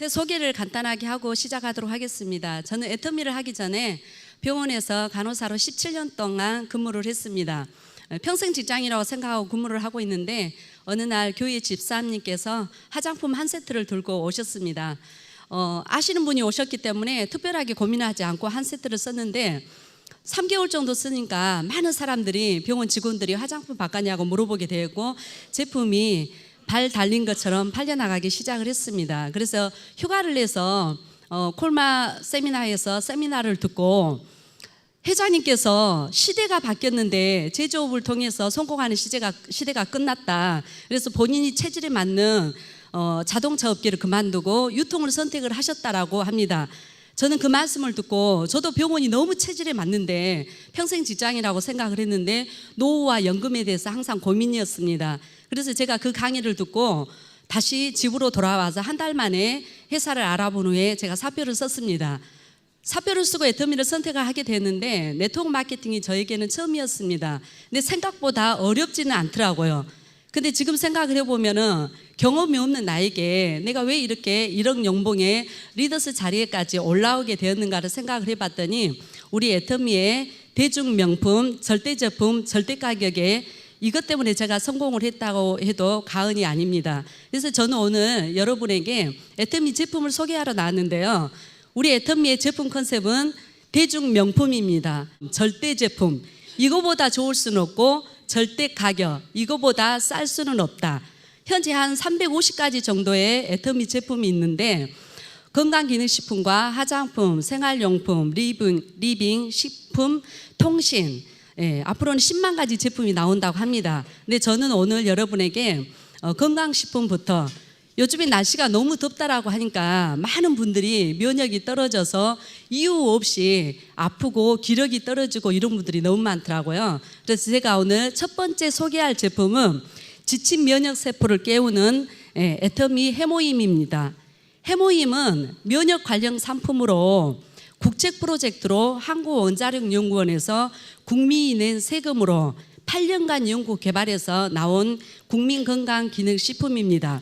제 소개를 간단하게 하고 시작하도록 하겠습니다. 저는 애터미를 하기 전에 병원에서 간호사로 17년 동안 근무를 했습니다. 평생 직장이라고 생각하고 근무를 하고 있는데 어느 날 교회 집사님께서 화장품 한 세트를 들고 오셨습니다. 아시는 분이 오셨기 때문에 특별하게 고민하지 않고 한 세트를 썼는데 3개월 정도 쓰니까 많은 사람들이 병원 직원들이 화장품 바꿨냐고 물어보게 되고 제품이 발 달린 것처럼 팔려나가기 시작을 했습니다. 그래서 휴가를 내서 콜마 세미나에서 세미나를 듣고 회장님께서 시대가 바뀌었는데 제조업을 통해서 성공하는 시대가 끝났다. 그래서 본인이 체질에 맞는 자동차 업계를 그만두고 유통을 선택을 하셨다라고 합니다. 저는 그 말씀을 듣고 저도 병원이 너무 체질에 맞는데 평생 직장이라고 생각을 했는데 노후와 연금에 대해서 항상 고민이었습니다. 그래서 제가 그 강의를 듣고 다시 집으로 돌아와서 한 달 만에 회사를 알아본 후에 제가 사표를 썼습니다. 사표를 쓰고 애터미를 선택을 하게 됐는데 네트워크 마케팅이 저에게는 처음이었습니다. 근데 생각보다 어렵지는 않더라고요. 근데 지금 생각을 해보면은 경험이 없는 나에게 내가 왜 이렇게 1억 연봉의 리더스 자리에까지 올라오게 되었는가를 생각을 해봤더니 우리 애터미의 대중 명품, 절대 제품, 절대 가격에 이것 때문에 제가 성공을 했다고 해도 과언이 아닙니다. 그래서 저는 오늘 여러분에게 애터미 제품을 소개하러 나왔는데요. 우리 애터미의 제품 컨셉은 대중 명품입니다. 절대 제품, 이거보다 좋을 수는 없고 절대 가격, 이거보다 쌀 수는 없다. 현재 한 350가지 정도의 애터미 제품이 있는데 건강기능식품과 화장품, 생활용품, 리빙, 식품, 통신, 앞으로는 10만 가지 제품이 나온다고 합니다. 근데 저는 오늘 여러분에게 건강식품부터 요즘에 날씨가 너무 덥다라고 하니까 많은 분들이 면역이 떨어져서 이유 없이 아프고 기력이 떨어지고 이런 분들이 너무 많더라고요. 그래서 제가 오늘 첫 번째 소개할 제품은 지친 면역세포를 깨우는 애터미 해모임입니다. 해모임은 면역 관련 상품으로 국책 프로젝트로 한국원자력연구원에서 국민이 낸 세금으로 8년간 연구 개발해서 나온 국민건강기능식품입니다.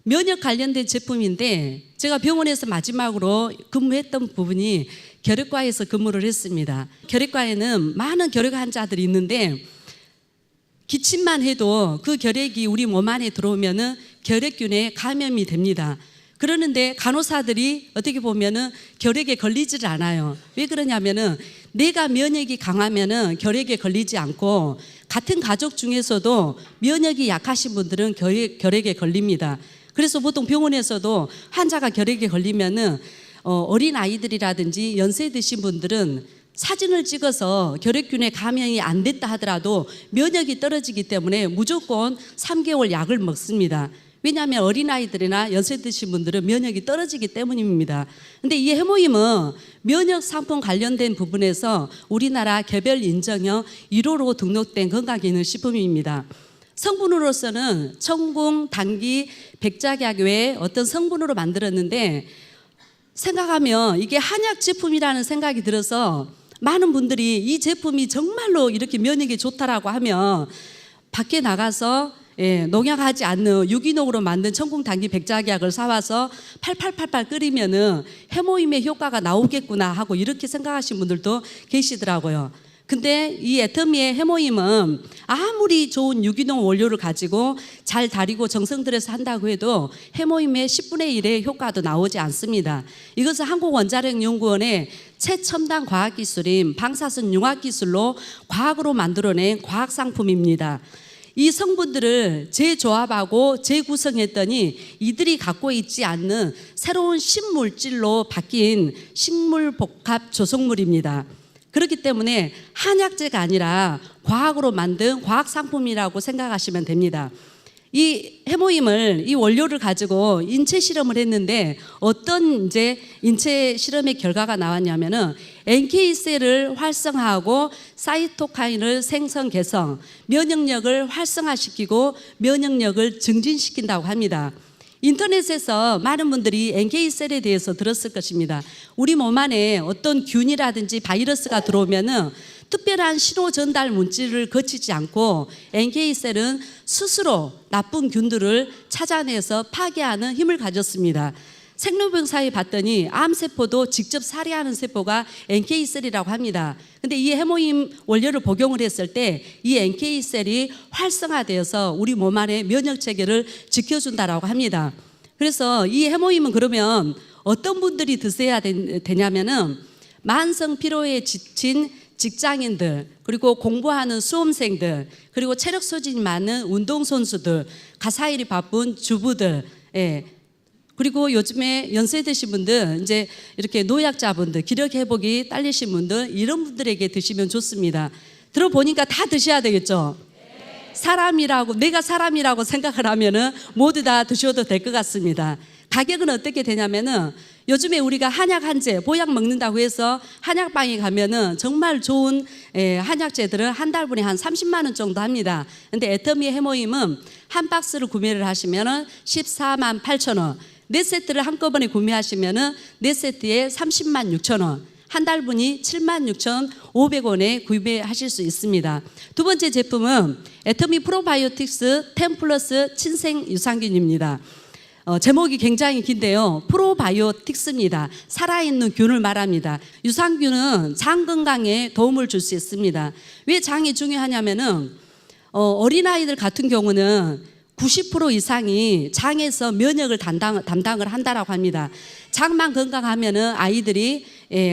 면역 관련된 제품인데 제가 병원에서 마지막으로 근무했던 부분이 결핵과에서 근무를 했습니다. 결핵과에는 많은 결핵 환자들이 있는데 기침만 해도 그 결핵이 우리 몸 안에 들어오면은 결핵균에 감염이 됩니다. 그러는데 간호사들이 어떻게 보면은 결핵에 걸리지를 않아요. 왜 그러냐면은 내가 면역이 강하면은 결핵에 걸리지 않고 같은 가족 중에서도 면역이 약하신 분들은 결핵에 걸립니다. 그래서 보통 병원에서도 환자가 결핵에 걸리면은 어린 아이들이라든지 연세 드신 분들은 사진을 찍어서 결핵균에 감염이 안 됐다 하더라도 면역이 떨어지기 때문에 무조건 3개월 약을 먹습니다. 왜냐하면 어린아이들이나 연세 드신 분들은 면역이 떨어지기 때문입니다. 근데 이 해모임은 면역 상품 관련된 부분에서 우리나라 개별 인정형 1호로 등록된 건강기능식품입니다. 성분으로서는 청궁, 당귀, 백작약 외에 어떤 성분으로 만들었는데 생각하면 이게 한약 제품이라는 생각이 들어서 많은 분들이 이 제품이 정말로 이렇게 면역에 좋다라고 하면 밖에 나가서 농약하지 않는 유기농으로 만든 청궁, 당귀, 백작약을 사와서 팔팔팔팔 끓이면은 해모임의 효과가 나오겠구나 하고 이렇게 생각하시는 분들도 계시더라고요. 근데 이 애터미의 해모임은 아무리 좋은 유기농 원료를 가지고 잘 다리고 정성 들여서 한다고 해도 해모임의 10분의 1의 효과도 나오지 않습니다. 이것은 한국원자력연구원의 최첨단 과학기술인 방사선 융합기술로 과학으로 만들어낸 과학상품입니다. 이 성분들을 재조합하고 재구성했더니 이들이 갖고 있지 않는 새로운 신물질로 바뀐 식물복합 조성물입니다. 그렇기 때문에 한약재가 아니라 과학으로 만든 과학상품이라고 생각하시면 됩니다. 이 해모임을, 이 원료를 가지고 인체 실험을 했는데 어떤 이제 인체 실험의 결과가 나왔냐면은 NK셀을 활성화하고 사이토카인을 생성 개성, 면역력을 활성화시키고 면역력을 증진시킨다고 합니다. 인터넷에서 많은 분들이 NK셀에 대해서 들었을 것입니다. 우리 몸 안에 어떤 균이라든지 바이러스가 들어오면은 특별한 신호 전달 물질을 거치지 않고 NK셀은 스스로 나쁜 균들을 찾아내서 파괴하는 힘을 가졌습니다. 생로병사에 봤더니 암세포도 직접 살해하는 세포가 NK 셀이라고 합니다. 근데 이 해모임 원료를 복용을 했을 때 이 NK 셀이 활성화되어서 우리 몸 안의 면역 체계를 지켜준다라고 합니다. 그래서 이 해모임은 그러면 어떤 분들이 드셔야 되냐면은 만성 피로에 지친 직장인들, 그리고 공부하는 수험생들, 그리고 체력 소진이 많은 운동선수들, 가사일이 바쁜 주부들, 그리고 요즘에 연세 드신 분들, 이제 이렇게 노약자분들, 기력 회복이 딸리신 분들, 이런 분들에게 드시면 좋습니다. 들어보니까 다 드셔야 되겠죠? 사람이라고, 내가 사람이라고 생각을 하면은 모두 다 드셔도 될 것 같습니다. 가격은 어떻게 되냐면은 요즘에 우리가 한약 한제, 보약 먹는다고 해서 한약방에 가면은 정말 좋은 한약제들은 한 달분에 한 30만 원 정도 합니다. 근데 애터미 해모임은 한 박스를 구매를 하시면은 14만 8천 원, 네 세트를 한꺼번에 구매하시면은 네 세트에 30만 6천 원, 한 달분이 7만 6,500원에 구매하실 수 있습니다. 두 번째 제품은 애터미 프로바이오틱스 10 플러스 친생 유산균입니다. 제목이 굉장히 긴데요. 프로바이오틱스입니다. 살아있는 균을 말합니다. 유산균은 장 건강에 도움을 줄 수 있습니다. 왜 장이 중요하냐면은 어린아이들 같은 경우는 90% 이상이 장에서 면역을 담당을 한다라고 합니다. 장만 건강하면은 아이들이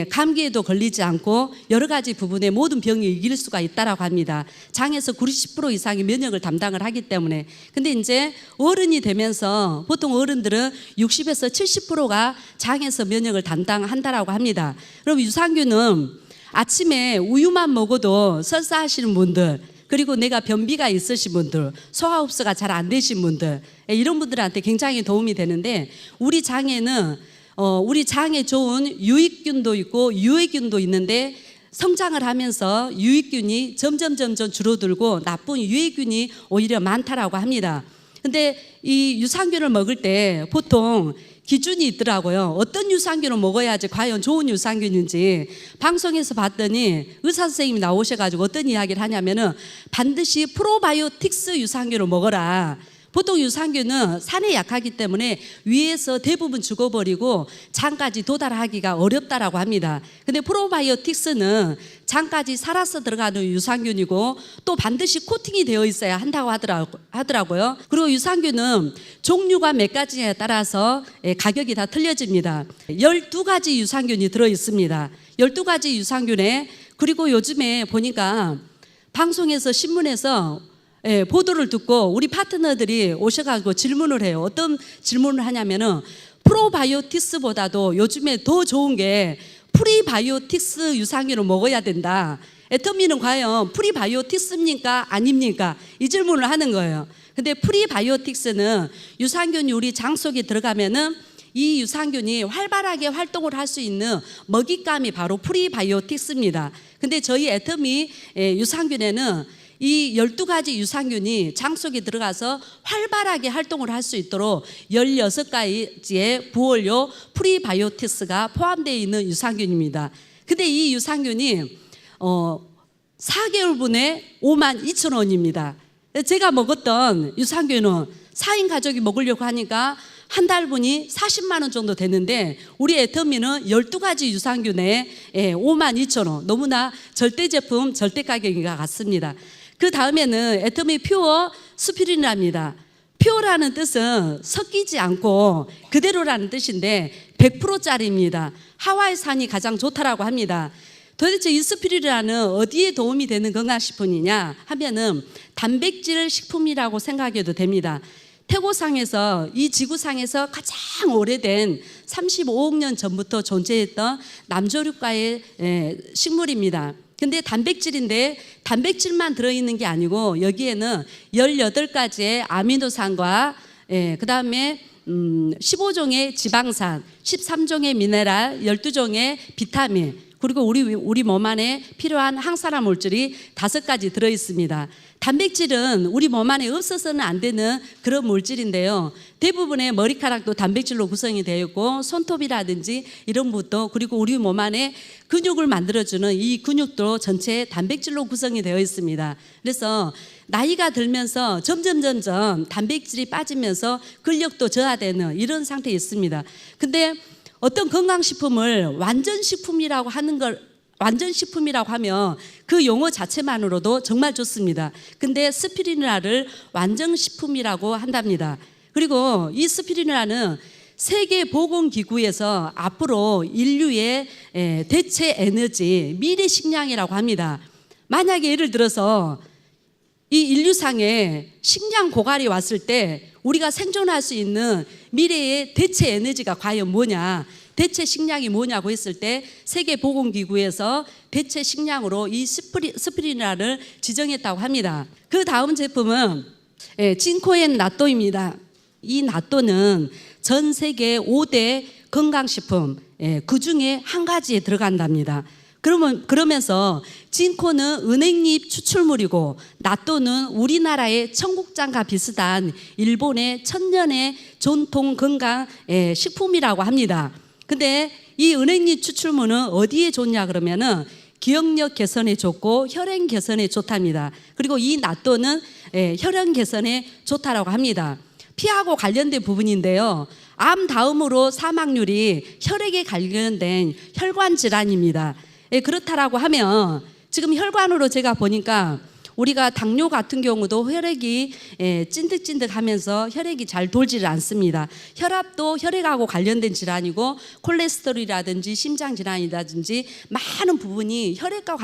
감기에도 걸리지 않고 여러 가지 부분에 모든 병이 이길 수가 있다라고 합니다. 장에서 90% 이상이 면역을 담당을 하기 때문에. 근데 이제 어른이 되면서 보통 어른들은 60에서 70%가 장에서 면역을 담당한다라고 합니다. 그럼 유산균은 아침에 우유만 먹어도 설사하시는 분들, 그리고 내가 변비가 있으신 분들, 소화 흡수가 잘 안 되신 분들, 이런 분들한테 굉장히 도움이 되는데, 우리 장에는 우리 장에 좋은 유익균도 있고 유해균도 있는데, 성장을 하면서 유익균이 점점 줄어들고 나쁜 유해균이 오히려 많다라고 합니다. 근데 이 유산균을 먹을 때 보통 기준이 있더라고요. 어떤 유산균을 먹어야지 과연 좋은 유산균인지. 방송에서 봤더니 의사 선생님이 나오셔가지고 어떤 이야기를 하냐면은 반드시 프로바이오틱스 유산균을 먹어라. 보통 유산균은 산에 약하기 때문에 위에서 대부분 죽어버리고 장까지 도달하기가 어렵다라고 합니다. 근데 프로바이오틱스는 장까지 살아서 들어가는 유산균이고 또 반드시 코팅이 되어 있어야 한다고 하더라고요. 그리고 유산균은 종류가 몇 가지에 따라서 가격이 다 틀려집니다. 12가지 유산균이 들어있습니다. 12가지 유산균에, 그리고 요즘에 보니까 방송에서 신문에서 보도를 듣고 우리 파트너들이 오셔가지고 질문을 해요. 어떤 질문을 하냐면은 프로바이오틱스보다도 요즘에 더 좋은 게 프리바이오틱스 유산균을 먹어야 된다. 애터미는 과연 프리바이오틱스입니까? 아닙니까? 이 질문을 하는 거예요. 근데 프리바이오틱스는 유산균이 우리 장 속에 들어가면은 이 유산균이 활발하게 활동을 할 수 있는 먹잇감이 바로 프리바이오틱스입니다. 근데 저희 애터미 유산균에는 이 12가지 유산균이 장 속에 들어가서 활발하게 활동을 할 수 있도록 16가지의 부원료 프리바이오틱스가 포함되어 있는 유산균입니다. 근데 이 유산균이 4개월분에 52,000원입니다. 제가 먹었던 유산균은 4인 가족이 먹으려고 하니까 한 달분이 40만 원 정도 되는데, 우리 애터미는 12가지 유산균에 52,000원, 너무나 절대 제품, 절대 가격인 것 같습니다. 그 다음에는 애터미 퓨어 스피린이랍니다. 퓨어라는 뜻은 섞이지 않고 그대로라는 뜻인데 100%짜리입니다. 하와이 산이 가장 좋다라고 합니다. 도대체 이 스피린이라는 어디에 도움이 되는 건강식품이냐 하면은 단백질 식품이라고 생각해도 됩니다. 태고상에서, 이 지구상에서 가장 오래된 35억 년 전부터 존재했던 남조류과의 식물입니다. 근데 단백질인데 단백질만 들어있는 게 아니고 여기에는 18가지의 아미노산과 그 다음에 15종의 지방산, 13종의 미네랄, 12종의 비타민, 그리고 우리 몸 안에 필요한 항산화 물질이 5가지 들어있습니다. 단백질은 우리 몸 안에 없어서는 안 되는 그런 물질인데요. 대부분의 머리카락도 단백질로 구성이 되어 있고 손톱이라든지 이런 부분도, 그리고 우리 몸 안에 근육을 만들어주는 이 근육도 전체 단백질로 구성이 되어 있습니다. 그래서 나이가 들면서 점점 단백질이 빠지면서 근력도 저하되는 이런 상태에 있습니다. 근데 어떤 건강식품을 완전식품이라고 하면 그 용어 자체만으로도 정말 좋습니다. 근데 스피루리나를 완전식품이라고 한답니다. 그리고 이 스피루리나는 세계보건기구에서 앞으로 인류의 대체 에너지, 미래 식량이라고 합니다. 만약에 예를 들어서 이 인류상에 식량 고갈이 왔을 때 우리가 생존할 수 있는 미래의 대체 에너지가 과연 뭐냐, 대체 식량이 뭐냐고 했을 때 세계보건기구에서 대체 식량으로 이 스피루리나를 지정했다고 합니다. 그 다음 제품은 진코엔 나또입니다. 이 나또는 전 세계 5대 건강식품 그 중에 한 가지에 들어간답니다. 그러면서 진코는 은행잎 추출물이고 나또는 우리나라의 청국장과 비슷한 일본의 천년의 전통 건강 식품이라고 합니다. 근데 이 은행잎 추출물은 어디에 좋냐 그러면은 기억력 개선에 좋고 혈행 개선에 좋답니다. 그리고 이 나또는 혈행 개선에 좋다라고 합니다. 피하고 관련된 부분인데요. 암 다음으로 사망률이 혈액에 관련된 혈관 질환입니다. 그렇다라고 하면 지금 혈관으로 제가 보니까 우리가 당뇨 같은 경우도 혈액이 찐득찐득하면서 혈액이 잘 돌지를 않습니다. 혈압도 혈액하고 관련된 질환이고 콜레스테롤이라든지 심장 질환이라든지 많은 부분이 혈액과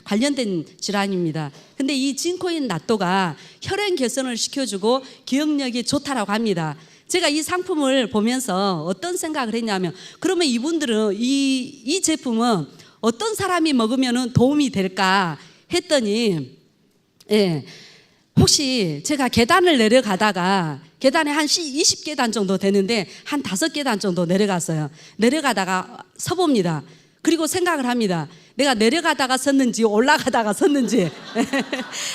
관련된 질환입니다. 근데 이 진코인 나또가 혈액 개선을 시켜주고 기억력이 좋다라고 합니다. 제가 이 상품을 보면서 어떤 생각을 했냐면, 그러면 이분들은 이 제품은 어떤 사람이 먹으면 도움이 될까 했더니, 혹시 제가 계단을 내려가다가 계단에 한 20계단 정도 되는데 한 5계단 정도 내려갔어요. 내려가다가 서봅니다. 그리고 생각을 합니다. 내가 내려가다가 섰는지 올라가다가 섰는지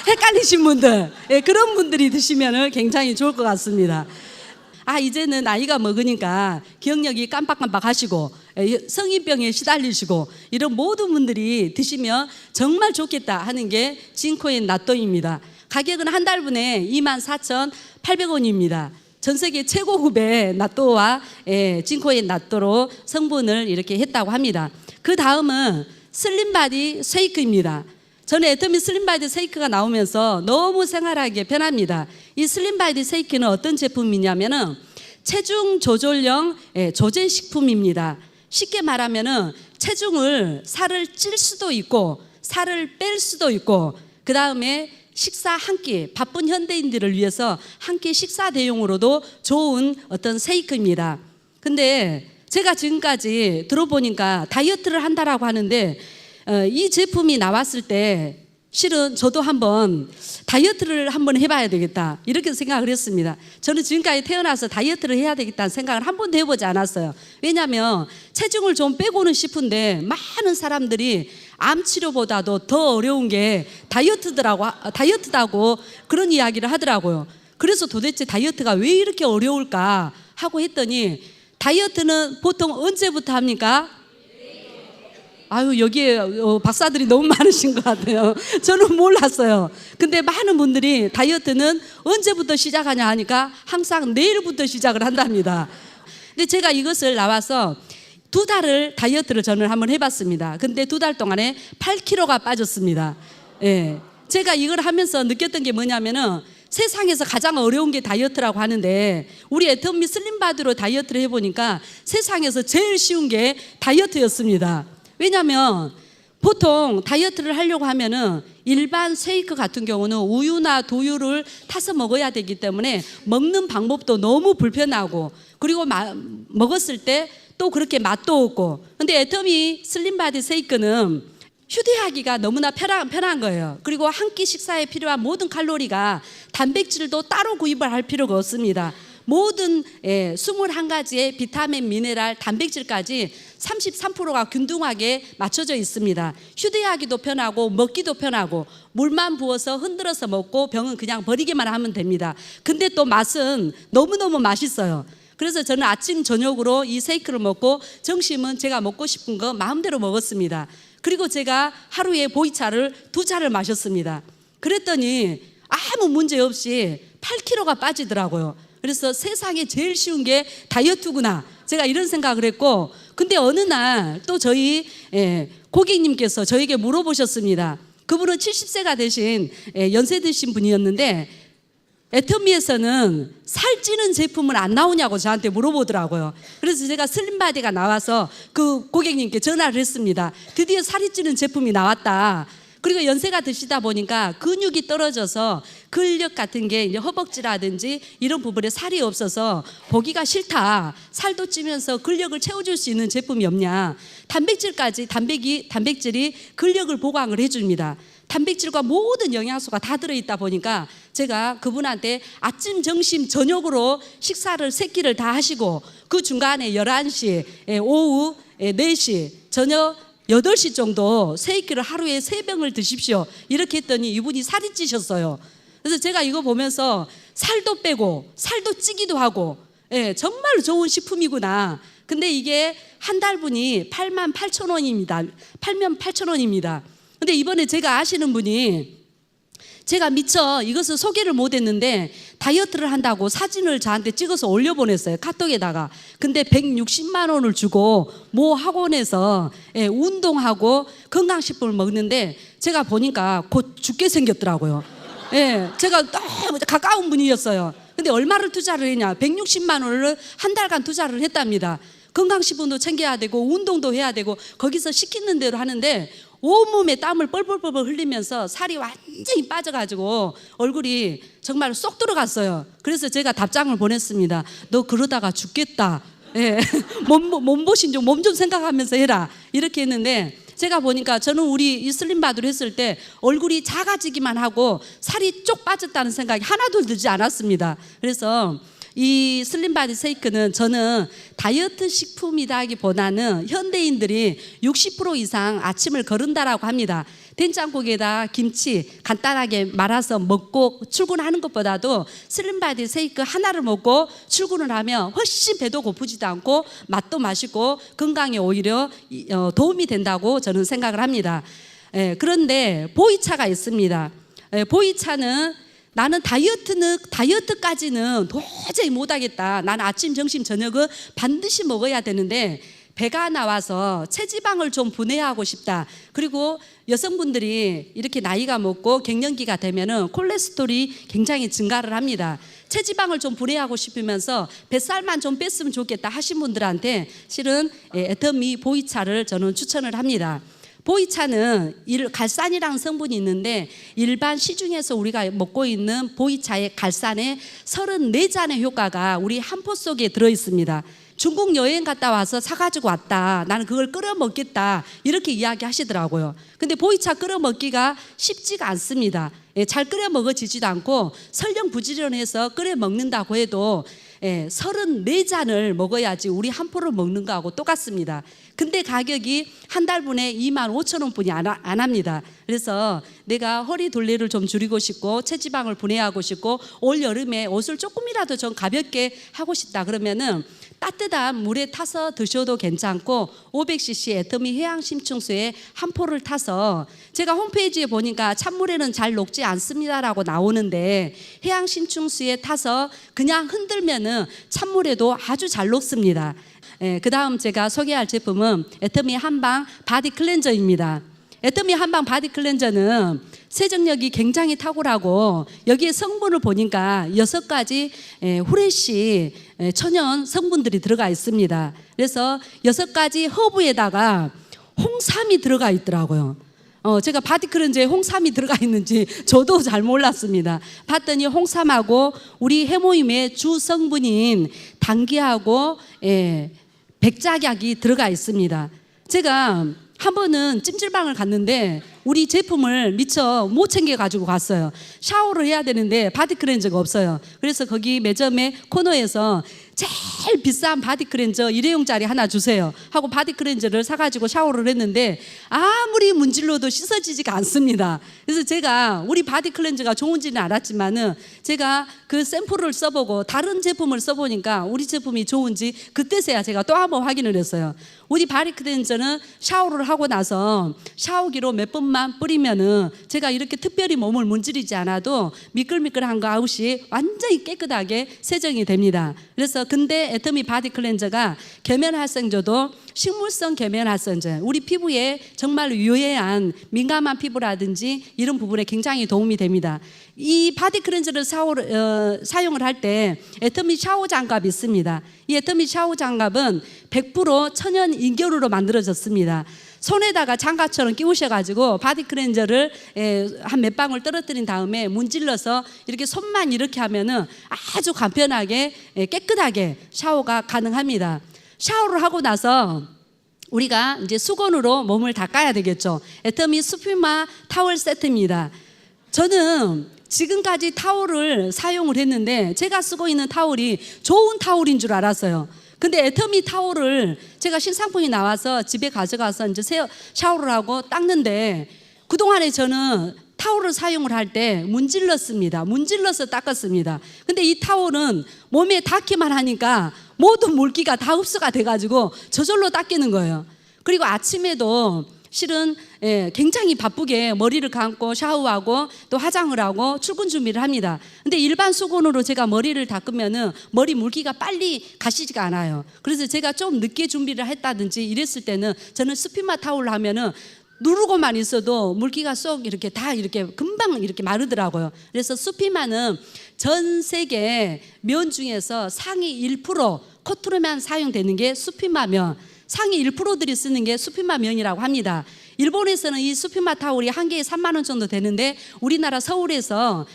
헷갈리신 분들, 그런 분들이 드시면 굉장히 좋을 것 같습니다. 이제는 나이가 먹으니까 기억력이 깜빡깜빡 하시고 성인병에 시달리시고 이런 모든 분들이 드시면 정말 좋겠다 하는 게 진코인 나또입니다. 가격은 한 달분에 24,800원입니다. 전 세계 최고급의 나또와 진코인 나또로 성분을 이렇게 했다고 합니다. 그 다음은 슬림바디 쉐이크입니다. 저는 애터미 슬림바디 쉐이크가 나오면서 너무 생활하게 변합니다. 이 슬림바디 쉐이크는 어떤 제품이냐면은 체중 조절용 조제식품입니다. 쉽게 말하면은 살을 찔 수도 있고 살을 뺄 수도 있고, 그 다음에 식사 한 끼, 바쁜 현대인들을 위해서 한 끼 식사 대용으로도 좋은 어떤 쉐이크입니다. 근데 제가 지금까지 들어보니까 다이어트를 한다라고 하는데 이 제품이 나왔을 때 실은 저도 한번 다이어트를 한번 해봐야 되겠다 이렇게 생각을 했습니다. 저는 지금까지 태어나서 다이어트를 해야 되겠다는 생각을 한 번도 해보지 않았어요. 왜냐하면 체중을 좀 빼고는 싶은데 많은 사람들이 암 치료보다도 더 어려운 게 다이어트다고 그런 이야기를 하더라고요. 그래서 도대체 다이어트가 왜 이렇게 어려울까 하고 했더니, 다이어트는 보통 언제부터 합니까? 여기에 박사들이 너무 많으신 것 같아요. 저는 몰랐어요. 근데 많은 분들이 다이어트는 언제부터 시작하냐 하니까 항상 내일부터 시작을 한답니다. 근데 제가 이것을 나와서 2달을 다이어트를 저는 한번 해봤습니다. 근데 2달 동안에 8kg가 빠졌습니다. 제가 이걸 하면서 느꼈던 게 뭐냐면은 세상에서 가장 어려운 게 다이어트라고 하는데 우리 애터미 슬림바디로 다이어트를 해보니까 세상에서 제일 쉬운 게 다이어트였습니다. 왜냐하면 보통 다이어트를 하려고 하면은 일반 쉐이크 같은 경우는 우유나 두유를 타서 먹어야 되기 때문에 먹는 방법도 너무 불편하고, 그리고 먹었을 때 또 그렇게 맛도 없고. 근데 애터미 슬림바디 쉐이크는 휴대하기가 너무나 편한 거예요. 그리고 한 끼 식사에 필요한 모든 칼로리가 단백질도 따로 구입을 할 필요가 없습니다. 모든 21가지의 비타민, 미네랄, 단백질까지 33%가 균등하게 맞춰져 있습니다. 휴대하기도 편하고 먹기도 편하고 물만 부어서 흔들어서 먹고 병은 그냥 버리기만 하면 됩니다. 근데 또 맛은 너무너무 맛있어요. 그래서 저는 아침 저녁으로 이 쉐이크를 먹고 점심은 제가 먹고 싶은 거 마음대로 먹었습니다. 그리고 제가 하루에 보이차를 2잔을 마셨습니다. 그랬더니 아무 문제 없이 8kg가 빠지더라고요. 그래서 세상에 제일 쉬운 게 다이어트구나, 제가 이런 생각을 했고, 근데 어느 날 또 저희 고객님께서 저에게 물어보셨습니다. 그분은 70세가 되신 연세 드신 분이었는데 애터미에서는 살찌는 제품은 안 나오냐고 저한테 물어보더라고요. 그래서 제가 슬림바디가 나와서 그 고객님께 전화를 했습니다. 드디어 살이 찌는 제품이 나왔다. 그리고 연세가 드시다 보니까 근육이 떨어져서 근력 같은 게 이제 허벅지라든지 이런 부분에 살이 없어서 보기가 싫다. 살도 찌면서 근력을 채워줄 수 있는 제품이 없냐. 단백질까지, 단백질이 근력을 보강을 해줍니다. 단백질과 모든 영양소가 다 들어있다 보니까 제가 그분한테 아침, 점심, 저녁으로 식사를 3끼를 다 하시고 그 중간에 11시, 오후 4시, 저녁 8시 정도 쉐이크를 하루에 3병을 드십시오. 이렇게 했더니 이분이 살이 찌셨어요. 그래서 제가 이거 보면서 살도 빼고 살도 찌기도 하고 정말 좋은 식품이구나. 근데 이게 한 달분이 88,000원입니다. 88,000원입니다. 근데 이번에 제가 아시는 분이 제가 미처 이것을 소개를 못했는데 다이어트를 한다고 사진을 저한테 찍어서 올려보냈어요, 카톡에다가. 근데 160만 원을 주고 모 학원에서 운동하고 건강식품을 먹는데 제가 보니까 곧 죽게 생겼더라고요. 제가 너무 가까운 분이었어요. 근데 얼마를 투자를 했냐, 160만 원을 한 달간 투자를 했답니다. 건강식품도 챙겨야 되고 운동도 해야 되고 거기서 시키는 대로 하는데 온몸에 땀을 뻘뻘뻘 흘리면서 살이 완전히 빠져가지고 얼굴이 정말 쏙 들어갔어요. 그래서 제가 답장을 보냈습니다. 너 그러다가 죽겠다. 몸보신 좀, 몸 좀 생각하면서 해라. 이렇게 했는데 제가 보니까 저는 우리 이 슬림바디를 했을 때 얼굴이 작아지기만 하고 살이 쪽 빠졌다는 생각이 하나도 들지 않았습니다. 그래서 이 슬림바디 쉐이크는 저는 다이어트 식품이라기보다는 현대인들이 60% 이상 아침을 거른다라고 합니다. 된장국에다 김치 간단하게 말아서 먹고 출근하는 것보다도 슬림바디 쉐이크 하나를 먹고 출근을 하면 훨씬 배도 고프지도 않고 맛도 맛있고 건강에 오히려 도움이 된다고 저는 생각을 합니다. 그런데 보이차가 있습니다. 보이차는 나는 다이어트까지는 도저히 못하겠다. 나는 아침, 점심, 저녁은 반드시 먹어야 되는데 배가 나와서 체지방을 좀 분해하고 싶다. 그리고 여성분들이 이렇게 나이가 먹고 갱년기가 되면은 콜레스테롤이 굉장히 증가를 합니다. 체지방을 좀 분해하고 싶으면서 뱃살만 좀 뺐으면 좋겠다 하신 분들한테 실은 애터미 보이차를 저는 추천을 합니다. 보이차는 갈산이라는 성분이 있는데 일반 시중에서 우리가 먹고 있는 보이차의 갈산의 34잔의 효과가 우리 한 포 속에 들어있습니다. 중국 여행 갔다 와서 사가지고 왔다. 나는 그걸 끓여 먹겠다. 이렇게 이야기 하시더라고요. 근데 보이차 끓여 먹기가 쉽지가 않습니다. 잘 끓여 먹어지지도 않고 설령부지런해서 끓여 먹는다고 해도 34잔을 먹어야지 우리 한 포를 먹는 거하고 똑같습니다. 근데 가격이 한 달분에 25,000원 뿐이 안 합니다. 그래서 내가 허리 둘레를 좀 줄이고 싶고 체지방을 분해하고 싶고 올 여름에 옷을 조금이라도 좀 가볍게 하고 싶다 그러면은 따뜻한 물에 타서 드셔도 괜찮고 500cc 애터미 해양심층수에 한 포를 타서 제가 홈페이지에 보니까 찬물에는 잘 녹지 않습니다라고 나오는데 해양심층수에 타서 그냥 흔들면은 찬물에도 아주 잘 녹습니다. 그 다음 제가 소개할 제품은 애터미 한방 바디 클렌저입니다. 애터미 한방 바디 클렌저는 세정력이 굉장히 탁월하고 여기에 성분을 보니까 6가지 후레쉬 천연 성분들이 들어가 있습니다. 그래서 6가지 허브에다가 홍삼이 들어가 있더라고요. 제가 바디 클렌저에 홍삼이 들어가 있는지 저도 잘 몰랐습니다. 봤더니 홍삼하고 우리 해모임의 주 성분인 당귀하고 백작약이 들어가 있습니다. 제가 한 번은 찜질방을 갔는데 우리 제품을 미처 못 챙겨 가지고 갔어요. 샤워를 해야 되는데 바디 클렌저가 없어요. 그래서 거기 매점의 코너에서 제일 비싼 바디 클렌저 일회용짜리 하나 주세요 하고 바디 클렌저를 사가지고 샤워를 했는데 아무리 문질러도 씻어지지가 않습니다. 그래서 제가 우리 바디 클렌저가 좋은지는 알았지만은 제가 그 샘플을 써보고 다른 제품을 써보니까 우리 제품이 좋은지 그때서야 제가 또 한번 확인을 했어요. 우리 바디 클렌저는 샤워를 하고 나서 샤워기로 몇 번만 뿌리면은 제가 이렇게 특별히 몸을 문지르지 않아도 미끌미끌한 거 없이 완전히 깨끗하게 세정이 됩니다. 그래서 근데 애터미 바디 클렌저가 계면활성제도 식물성 계면활성제, 우리 피부에 정말 유해한 민감한 피부라든지 이런 부분에 굉장히 도움이 됩니다. 이 바디 클렌저를 사용을 할 때 애터미 샤워 장갑이 있습니다. 이 애터미 샤워 장갑은 100% 천연 인결으로 만들어졌습니다. 손에다가 장갑처럼 끼우셔가지고 바디 클렌저를 한 몇 방울 떨어뜨린 다음에 문질러서 이렇게 손만 이렇게 하면은 아주 간편하게 깨끗하게 샤워가 가능합니다. 샤워를 하고 나서 우리가 이제 수건으로 몸을 닦아야 되겠죠. 애터미 수피마 타월 세트입니다. 저는 지금까지 타월을 사용을 했는데 제가 쓰고 있는 타월이 좋은 타월인 줄 알았어요. 근데 애터미 타월을 제가 신상품이 나와서 집에 가져가서 이제 샤워를 하고 닦는데 그동안에 저는 타월을 사용을 할 때 문질렀습니다. 문질러서 닦았습니다. 근데 이 타월은 몸에 닿기만 하니까 모든 물기가 다 흡수가 돼가지고 저절로 닦이는 거예요. 그리고 아침에도 실은 굉장히 바쁘게 머리를 감고 샤워하고 또 화장을 하고 출근 준비를 합니다. 근데 일반 수건으로 제가 머리를 닦으면은 머리 물기가 빨리 가시지가 않아요. 그래서 제가 좀 늦게 준비를 했다든지 이랬을 때는 저는 스피마 타올을 하면은 누르고만 있어도 물기가 쏙 이렇게 다 이렇게 금방 이렇게 마르더라고요. 그래서 스피마는 전 세계 면 중에서 상위 1% 코트로만 사용되는 게 스피마면, 상위 1%들이 쓰는 게 스피마 면이라고 합니다. 일본에서는 이 스피마 타올이 한 개에 3만 원 정도 되는데 우리나라 서울에서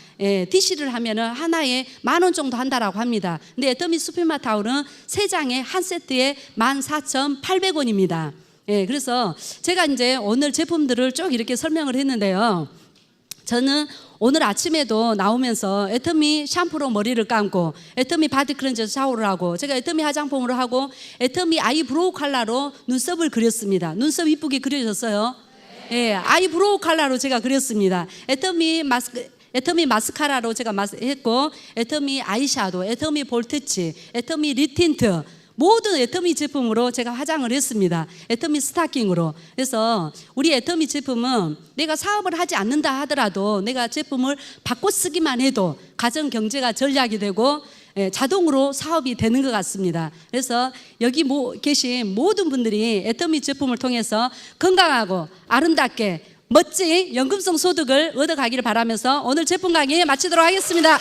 DC를 하면은 하나에 10,000원 정도 한다라고 합니다. 근데 애터미 스피마 타올은 3장에 한 세트에 14,800원입니다. 그래서 제가 이제 오늘 제품들을 쭉 이렇게 설명을 했는데요. 저는 오늘 아침에도 나오면서 애터미 샴푸로 머리를 감고 애터미 바디 클렌저 샤워를 하고 제가 애터미 화장품으로 하고 애터미 아이브로우 컬러로 눈썹을 그렸습니다. 눈썹 이쁘게 그려졌어요. 아이브로우 컬러로 제가 그렸습니다. 애터미 마스카라로 제가 했고 애터미 아이샤도우, 애터미 볼터치, 애터미 립 틴트 모든 애터미 제품으로 제가 화장을 했습니다. 애터미 스타킹으로. 그래서 우리 애터미 제품은 내가 사업을 하지 않는다 하더라도 내가 제품을 바꿔 쓰기만 해도 가정 경제가 전략이 되고 자동으로 사업이 되는 것 같습니다. 그래서 여기 계신 모든 분들이 애터미 제품을 통해서 건강하고 아름답게 멋진 연금성 소득을 얻어가기를 바라면서 오늘 제품 강의 마치도록 하겠습니다.